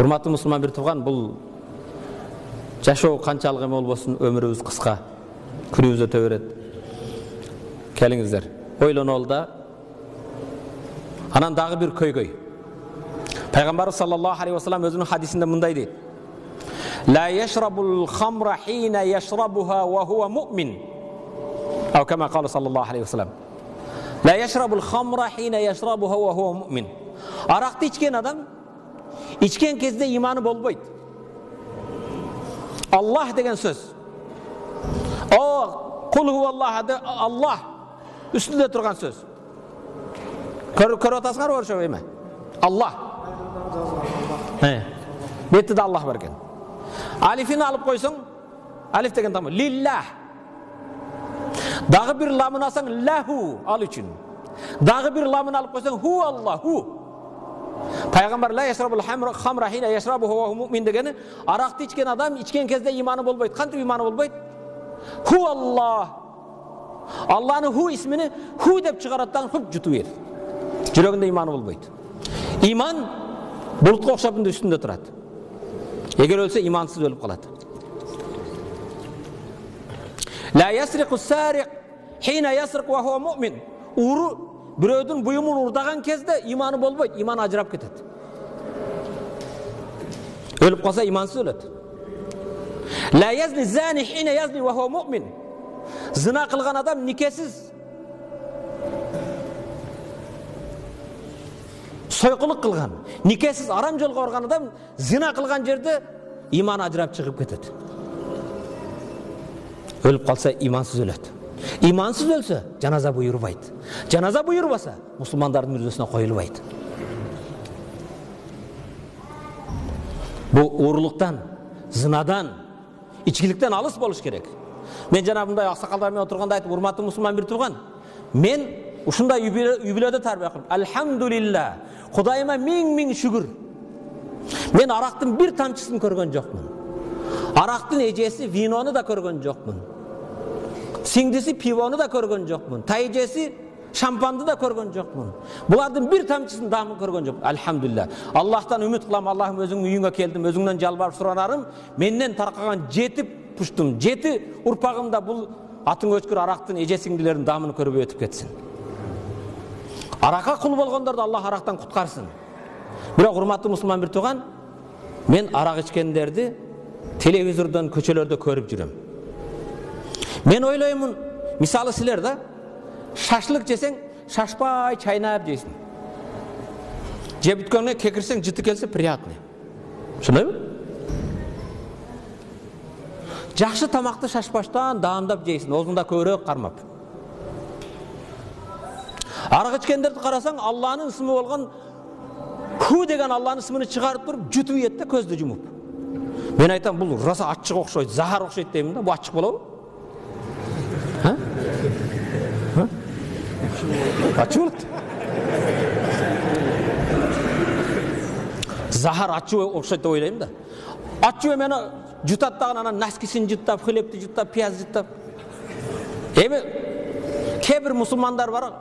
Урматтуу мусулман бир тууган, бул жашоо канчалык эме болбосун, өмүрүбүз кыска, күнүбүз өтө берет. Келиңиздер, ойлонолу да. Анан дагы бир көйгөй. Пайгамбарыбыз саллаллаху алейхи ва саллям өзүнүн хадисинде мындай дейт: "Ла яшрабул хамра хина яшрабуха ва хува муъмин." Ау кама кала саллаллаху алейхи ва саллям. Ла яшрабул хамра хина яшрабуха ва хува муъмин. Аракты ичкен адам ичкен кезде иманы болбойт. Аллах деген сөз. Кул хуаллах, Аллах үстүндө турган сөз. Көрүп атасыңар оршо эме? Аллах. Бетте Аллах бар экен. Алифин алып койсоң, алиф деген тамы лиллах. Дагы бир ламын алсаң лаху ал үчүн. Дагы бир ламын алып койсоң ху Аллаху. Пайгамбар ла яшрабул хамра хина яшрабуху ва хува муъмин дегени, аракты ичкен адам ичкен кезде иманы болбойт. Кантип иманы болбойт? Ху Аллах. Аллахны ху исмини ху деп чыгараттан хуп жутуп бер. Жүрөгүндө иманы болбойт. Иман булутка окшоп үстүндө турат. Эгер өлсө имансыз өлүп калат. Ла ясриqu сариq хина ясриq ва хува муъмин. Бирөөдүн буюмун урдаган кезде иманы болбойт, иманы ажырап кетет. Өлүп калса имансыз өлөт. Ла язни зани хина язни ва хува муъмин. Зина кылган адам никесиз, сойкулук кылган, никесиз арам жолго барган адам зина кылган жерде иманы ажырап чыгып кетет. Өлүп калса имансыз өлөт. Имансыз өлсө жаназа буйрубайт. Жаназа буйрубаса мусулмандардын мүрзөсүнө коюлбайт. Бу уурулуктан, зынадан, ичкиликтен алыс болуш керек. Мен жана мындай аксакалдар менен отурганда айтып, урматтуу мусулман бир тууган, мен ушундай үй-бүлөдө тарбия кылып, альхамдулилла, Кудайыма миң шүгүр. Мен арактын бир тамчысын көргөн жокмун. Арактын эжеси винону да көргөн жокмун. Сиңдиси пивону да көргөн жокмун. Тайжеси шампанды да көргөн жокмун. Булардын бир тамчысын дамын көргөн жокмун. Альхамдулилла. Аллахтан үмүт кылам, Аллахым өзүңдүн үйүңө келдим, өзүңдөн жалбарып суранарым, менден таркаган 7 пуштум, 7 урпагымда бул атың өчкүр арактын эже-сиңдилердин дамын көрүп өтүп кетсин. Аракка кул болгондорду Аллах арактан куткарсын. Бирок урматтуу мусулман бир тууган, мен арак ичкендерди телевизордон, көчөлөрдө көрүп жүрөм. Мен ойлоймун, мисалы силер да шашлык жесең, шашпай чайнап жейсиң. Жеп бүткөндөн кекирсең, жыты келсе приятный. Ошондойбу? Жакшы тамакты шашпаштан даамдап жейсиң, оозуңда көбүрөөк кармап. Арак ичкендерди карасаң, Алланын исми болгон ху деген Алланын исмini чыгарып туруп, жутуп ийет да көздү жумуп. Мен айтам, бул раса аччык окшойт, захар окшойт деймин да, бу аччык болобу? Аччык болот. Захар аччык окшойт деп ойлойм да. Аччык эмени жутат дагы, анан наскисин жуттап, хлебти жуттап, пияз жуттап. Эми кээ бир мусулмандар бар,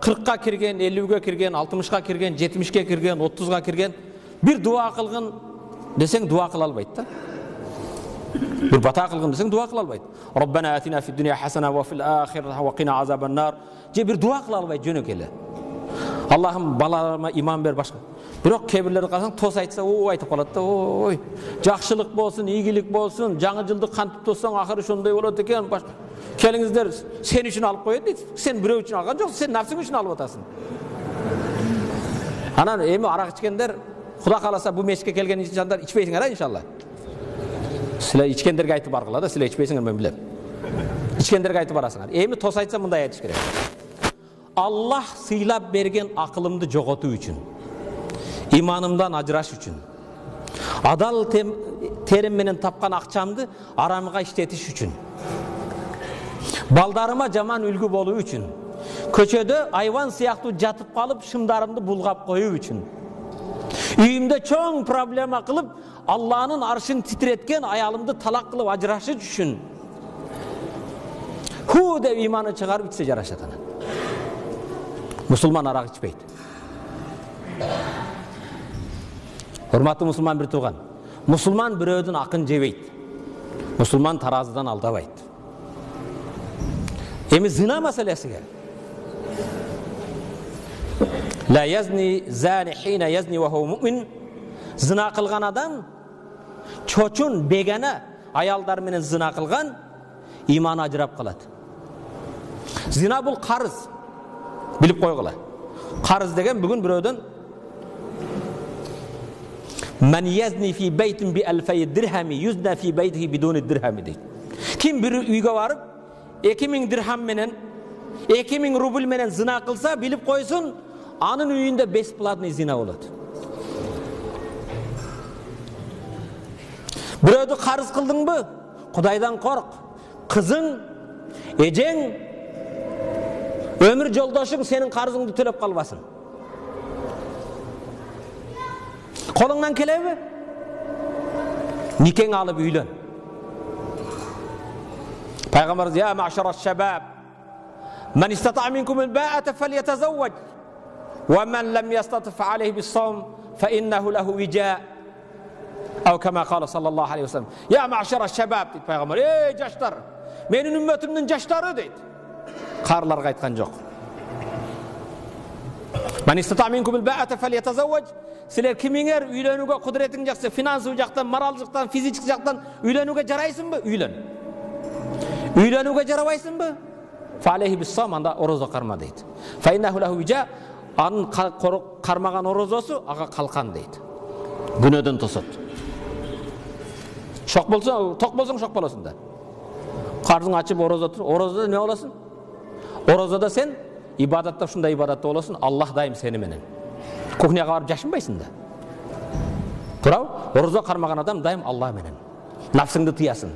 40ка кирген, 50ге кирген, 60ка кирген, 70ке кирген, 30га кирген, бир дуа кылгын десең дуа кыла албайт да. Bir bata kılgın deseng dua kıl albayt. Rabbana atina fid dunya hasana ve fil ahireti ve qina azaban nar. Je bir dua kıl albayt jönökele. Allah'ım balalarıma iman ver başka. Bирок кебирлерди карасаң, тос айтса, айтып калат да, ой, жакшылык болсун, ийгилик болсун, жаңы жылды кантип тоссаң, акыры ошондой болот экен. Келиңиздер, сен үчүн алып коет дейт. Сен бирөө үчүн алган жоксуң, сен нафсың үчүн алып атасың. Анан эми арак ичкендер, Куда кааласа бу мешитке келген жандар ичпейсиңер, иншалла. Силер ичкендерге айтып баргыла да, силер ичпейсиңер, мен билем. Ичкендерге айтып барасыңар. Эми тос айтса мындай айтыш керек. Аллах сыйлап берген акылымды жоготуу үчүн, иманымдан ажыраш үчүн, адал терим менен тапкан акчамды арамга иштетиш үчүн, Балдарыма жаман үлгү болуу үчүн, көчөдө айван сыяктуу жатып калып, шымдарымды булгап коюу үчүн, үйүмдө чоң проблема кылып, Алланын аршын титиреткен аялымды талак кылып ажырашыш үчүн ху деп иманы чыгарып ичсе жарашат ана. Мусулман арак ичпейт. Урматтуу мусулман бир тууган, мусулман бирөөдүн акын жебейт. Мусулман таразыдан алдабайт. Эми зина маселесиге. La yazni zani hina yazni wa huwa mu'min. Zina кылган адам, чочун бегана аялдар менен зина кылган, иманы ажырап калат. Зина бул карыз. Билип койгула. Карыз деген бүгүн бирөөдөн Man yazni fi baytin bi alfay dirhami yuzna fi baytihi bidun dirhami deyt. Kim bir uyga barıp 2000 dirham menen 2000 rubl menen zina kılsa bilip koysun, anın uyunda besplatный zina болады. Bireudi karız kıldın mı? Kudaydan kork. Kızın, eceң, ömür joldoşuң senin karızыңды төлөp kalbasın. Kolundan kelebe? Nikeng alıp üylön. Peygamberimiz ya ma'şaras şebab men istata'a minkumul ba'ata felyetezevvec ve men lem yastati' fe aleyhi bis-savm fe innehu lehu vica' ev kema kâle sallallahu aleyhi ve sellem. Ya ma'şaras şebab deydi Peygamber. Ey jaşlar, menin ümmetimnin jaşları deydi. Karlarga aytkan jok. Men istata'a minkumul ba'ata felyetezevvec. Sizler kimiңер үйлөнүүгө кудуретиң жакса, финансылык жактан, моралдык жактан, физический жактан үйлөнүүгө жарайсыңбы? Үйлөн. Үйлөнүүгө жарабайсыңбы? Фалейхи бис-савм, анда орозо карма дейт. Фа иннаху лаху вижа, анын кармаган орозосу ага калкан дейт. Күнөөдөн тосот. Шок болсоң, ток болсоң шок болосуң да. Карзың ачып орозо тур, орозодо не болосуң? Орозодо сен ибадатта ушундай ибадатта болосуң, Аллах дайым сени менен. Кухняга барып жашынбайсың да. Турабы? Орозо кармаган адам дайым Алла менен. Нафсыңды тыясың.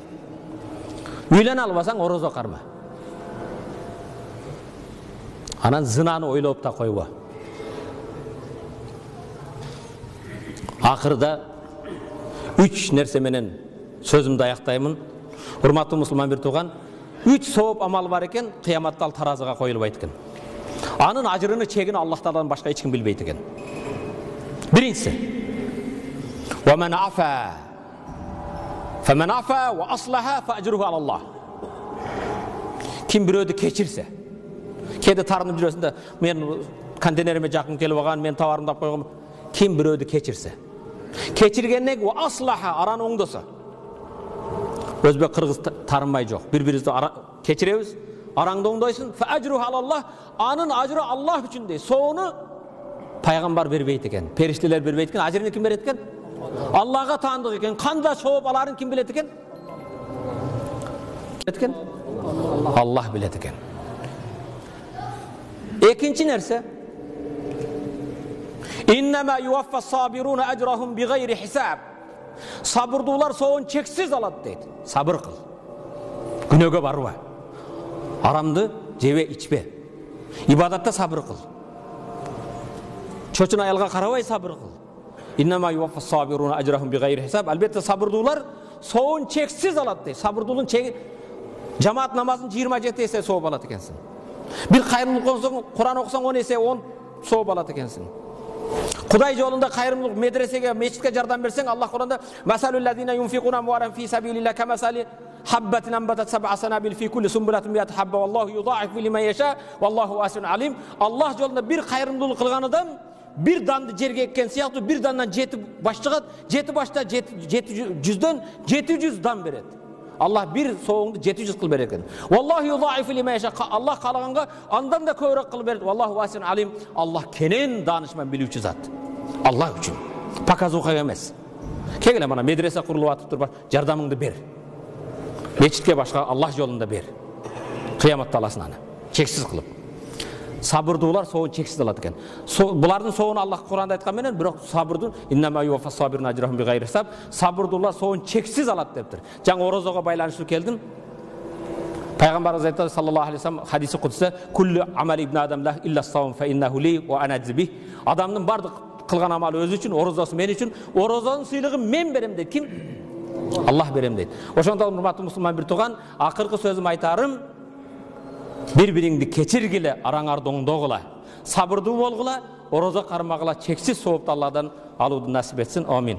Үйлөнө албасаң орозо карма. Анан зынаны ойлоп да койбо. Акырда 3 нерсе менен сөзүмдү аяктаймын. Урматтуу мусулман бир тууган, 3 сооп амал бар экен, кыяматта ал таразыга коюлбайт экен. Анын ажырыны чегин Аллахтан башка эч ким билбейт экен. Биринчиси. Wa man afa faman afa wa aslaha fa ajruhu ala Allah. Kim бирөөдү кечирсе, кээде тарынып жүрөсүң да, мен контейнериме жакын келип алган, мен товарымды алып койгом. Kim бирөөдү кечирсе, кечиргенден wa aslaha араны оңдосо. Өзбек кыргыз тарынбай жок. Бири-бирибизди кечиребиз. Arаңды оңдойсың, fa ajruhu ala Allah. Анын ажыры Аллах үчүн дейт. Соону пайгамбар бербейт экен, периштелер бербейт экен, ажырын ким берет экен? Аллага таандык экен. Кандай сооп аларын ким билет экен? Аллах билет экен. Экинчи нерсе. Иннама юваффас сабируна ажрахум бигайри хисаб. Сабырдуулар соон чексиз алат дейт. Сабыр кыл. Күнөөгө барба. Арамды жебе, ичпе. Ибадатта сабыр кыл. Чочун аялга карабай сабыр кыл. Иннама юваффас сабируна ажрахум бигайри хисаб. Албетте сабырдуулар соон чексиз алат дейт. Сабырдуулун чеги жамаат намазын 27 эсе сооп алат экенсиң. Бир кайрымдылык кылсаң, Куран окусаң 10 эсе 10 сооп алат экенсиң. Кудай жолунда кайрымдылык медресеге, мечитке жардам берсең, Аллах Куранда масалул лазина юнфикуна амвалахум фи сабилилlah камасали habbatin ambatat sab'a sanabil fi kulli sunbulatin mi'at habba wallahu yudha'ifu liman yasha wallahu wasi'un alim. Allah жолунда бир кайрымдылык кылган адам бир данды жерге эккен сыяктуу бир дандан 7 баш чыгат, 7 башта 700дөн 700 дан берет. Аллах бир сооңду 700 кыл берет экен. Wallahu yudha'ifu liman yasha. Аллах каалаганга андан да көбүрөөк кылып берет. Wallahu wasi'un alim. Аллах кенен даанышман билүүчү зат. Аллах үчүн. Показухага эмес. Кегеле мана медресе курулуп атып туруп, жардамыңды бер. Мечитке башка Аллах жолунда бер. Кыяматта аласың аны. Чексиз кылып. Сабырдуулар соон чексиз алат экен. Булардын соонун Аллах Куранда айткан менен, бирок сабырдын иннама юваффас сабируна ажрахум бигайри хисаб. Сабырдуулар соон чексиз алат дептир. Жаңы орозого байланыштуу келдим. Пайғамбарымыз айтады саллаллаху алейхи вассалам хадисі құдсі: "Күллі амали ибн адамлах илля саум фа иннаху ли ва ана аджзи." Адамның барлық қылған амалы өзі үшін, оразасы мен үшін, оразаның сыйлығын мен берем дейді. Кім? Аллах берем дейді. Ошондон урматтуу мусулман бир туган, акыркы сөзүм айтарым: бири-бириңди кечиргиле, араңарды оңдогула, сабырдуу болгула, ораза кармагыла, чексиз соопту Алладан алууду насип этсин. Амин.